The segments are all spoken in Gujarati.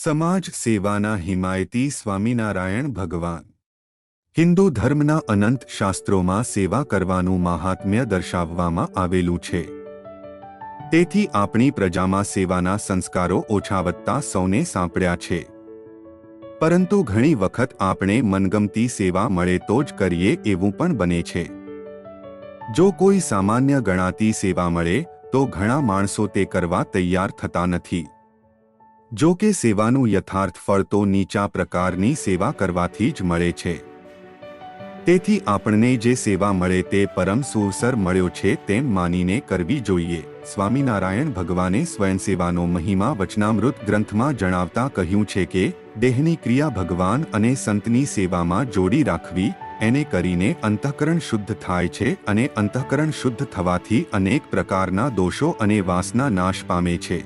સમાજ સેવાના હિમાયતી સ્વામિનારાયણ ભગવાન હિન્દુ ધર્મના અનંત શાસ્ત્રોમાં સેવા કરવાનું મહાત્મ્ય દર્શાવવામાં આવેલું છે. તેથી આપણી પ્રજામાં સેવાના સંસ્કારો ઓછાવત્તા સૌને સાંપડ્યા છે. પરંતુ ઘણી વખત આપણે મનગમતી સેવા મળે તો જ કરીએ એવું પણ બને છે. જો કોઈ સામાન્ય ગણાતી સેવા મળે તો ઘણા માણસો તે કરવા તૈયાર થતા નથી. જો કે સેવાનું યથાર્થ ફળ તો નીચા પ્રકારની સેવા કરવાથી જ મળે છે. તેથી આપણને જે સેવા મળે તે પરમ સુરસર મળ્યો છે તેમ માનીને કરવી જોઈએ. સ્વામિનારાયણ ભગવાને સ્વયંસેવાનો મહિમા વચનામૃત ગ્રંથમાં જણાવતા કહ્યું છે કે દેહની ક્રિયા ભગવાન અને સંતની સેવામાં જોડી રાખવી, એને કરીને અંતઃકરણ શુદ્ધ થાય છે અને અંતઃકરણ શુદ્ધ થવાથી અનેક પ્રકારના દોષો અને વાસના નાશ પામે છે.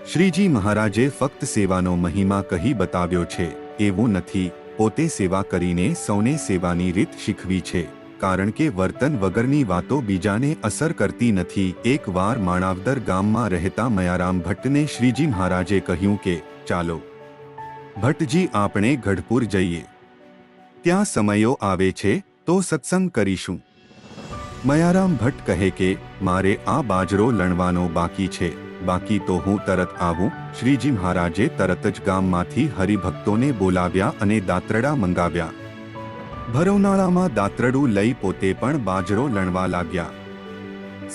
શ્રીજી મહારાજે ફક્ત સેવાનો મહિમા કહી બતાવ્યો છે એવું નથી, પોતે સેવા કરીને સૌને સેવાની રીત શીખવી છે. કારણ કે વર્તન વગરની વાતો બીજાને અસર કરતી નથી. એકવાર માણાવદર ગામમાં રહેતા મયારામ ભટ્ટને શ્રીજી મહારાજે કહ્યું કે ચાલો ભટ્ટજી, આપણે ગઢપુર જઈએ. ત્યાં સમયો આવે છે તો સત્સંગ કરીશું. મયારામ ભટ્ટ કહે કે મારે આ બાજરો લણવાનો બાકી છે, બાકી તો હું તરત આવું. શ્રીજી મહારાજે તરત જ ગામમાંથી હરિભક્તોને બોલાવ્યા અને દાતરડા મંગાવ્યા. ભરવનાળામાં દાતરડું લઈ પોતે પણ બાજરો લણવા લાગ્યા.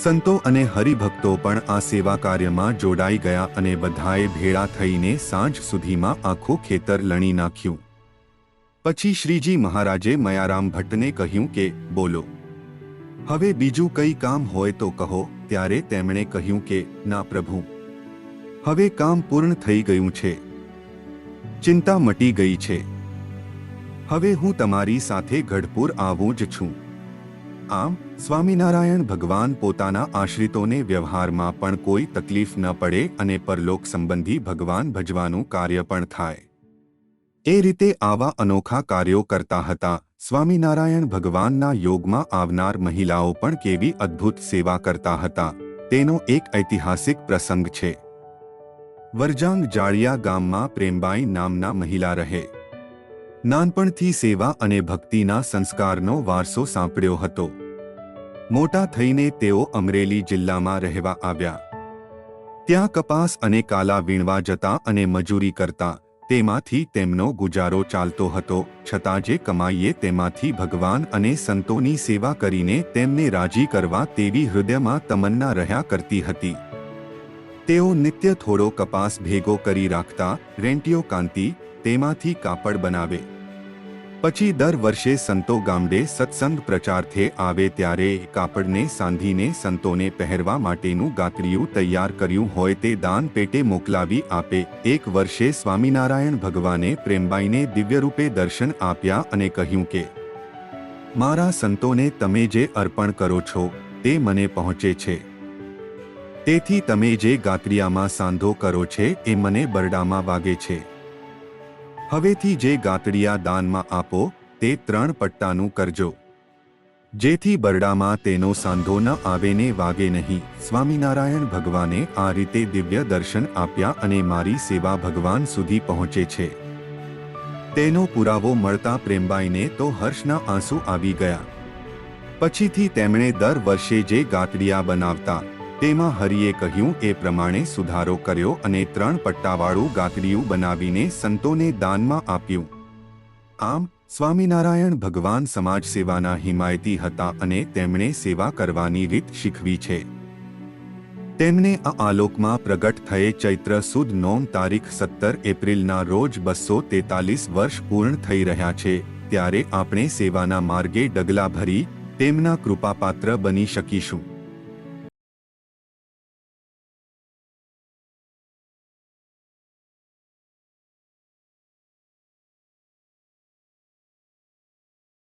સંતો અને હરિભક્તો પણ આ સેવા કાર્યમાં જોડાઈ ગયા અને બધાએ ભેળા થઈને સાંજ સુધીમાં આખું ખેતર લણી નાખ્યું. પછી શ્રીજી મહારાજે મયારામ ભટ્ટને કહ્યું કે બોલો, હવે બીજું કંઈ કામ હોય તો કહો. ત્યારે તેમણે કહ્યું કે ના પ્રભુ, હવે કામ પૂર્ણ થઈ ગયું છે, ચિંતા મટી ગઈ છે. હવે હું તમારી સાથે ગઢપુર આવું જ છું. આમ સ્વામિનારાયણ ભગવાન પોતાના આશ્રિતોને વ્યવહારમાં પણ કોઈ તકલીફ ન પડે અને પરલોક સંબંધી ભગવાન ભજવાનું કાર્ય પણ થાય, એ રીતે આવા અનોખા કાર્યો કરતા હતા. સ્વામિનારાયણ ભગવાનના યોગમાં આવનાર મહિલાઓ પણ કેવી અદ્ભુત સેવા કરતા હતા તેનો એક ઐતિહાસિક પ્રસંગ છે. વરજાંગ જાળિયા ગામમાં પ્રેમબાઈ નામના મહિલા રહે. નાનપણથી સેવા અને ભક્તિના સંસ્કારનો વારસો સાંપડ્યો હતો. મોટા થઈને તેઓ અમરેલી જિલ્લામાં રહેવા આવ્યા. ત્યાં કપાસ અને કાલા વીણવા જતા અને મજૂરી કરતા. તેમાંથી તેમનો ગુજારો ચાલતો હતો. છતાં જે કમાઈએ તેમાંથી ભગવાન અને સંતોની સેવા કરીને તેમને રાજી કરવા તેવી હૃદયમાં તમન્ના રહ્યા કરતી હતી. તેઓ નિત્ય થોડો કપાસ ભેગો કરી રાખતા, રેંટીઓ કાંતી, તેમાંથી કાપડ બનાવે. પછી દર વર્ષે સંતો ગામડે સત્સંગ પ્રચારથે આવે ત્યારે કાપડને સાંધીને સંતોને પહેરવા માટેનું ગાતડિયું તૈયાર કર્યું હોય તે દાન પેટે મોકલાવી આપે. એક વર્ષે સ્વામિનારાયણ ભગવાને પ્રેમબાઈને દિવ્યરૂપે દર્શન આપ્યા અને કહ્યું કે મારા સંતોને તમે જે અર્પણ કરો છો તે મને પહોંચે છે. તેથી તમે જે ગાતડિયામાં સાંધો કરો છે એ મને બરડામાં વાગે છે. હવેથી જે ગાતડિયા દાનમાં આપો તે 3 પટ્ટાનું કરજો, જેથી બરડામાં તેનો સાંધો ન આવે ને વાગે નહીં. સ્વામિનારાયણ ભગવાને આ રીતે દિવ્ય દર્શન આપ્યા અને મારી સેવા ભગવાન સુધી પહોંચે છે તેનો પુરાવો મળતા પ્રેમબાઈને તો હર્ષના આંસુ આવી ગયા. પછીથી તેમણે દર વર્ષે જે ગાતડિયા બનાવતા તેમાં હરિએ કહ્યું એ પ્રમાણે સુધારો કર્યો અને 3 પટ્ટાવાળું ગાતડિયું બનાવીને સંતોને દાનમાં આપ્યું. આમ સ્વામિનારાયણ ભગવાન સમાજ સેવાના હિમાયતી હતા અને તેમણે સેવા કરવાની રીત શીખવી છે. તેમને આ આલોકમાં પ્રગટ થયે ચૈત્ર સુદ નોમ તારીખ 17 એપ્રિલના રોજ 243 વર્ષ પૂર્ણ થઈ રહ્યા છે. ત્યારે આપણે સેવાના માર્ગે ડગલા ભરી તેમના કૃપાપાત્ર બની શકીશું.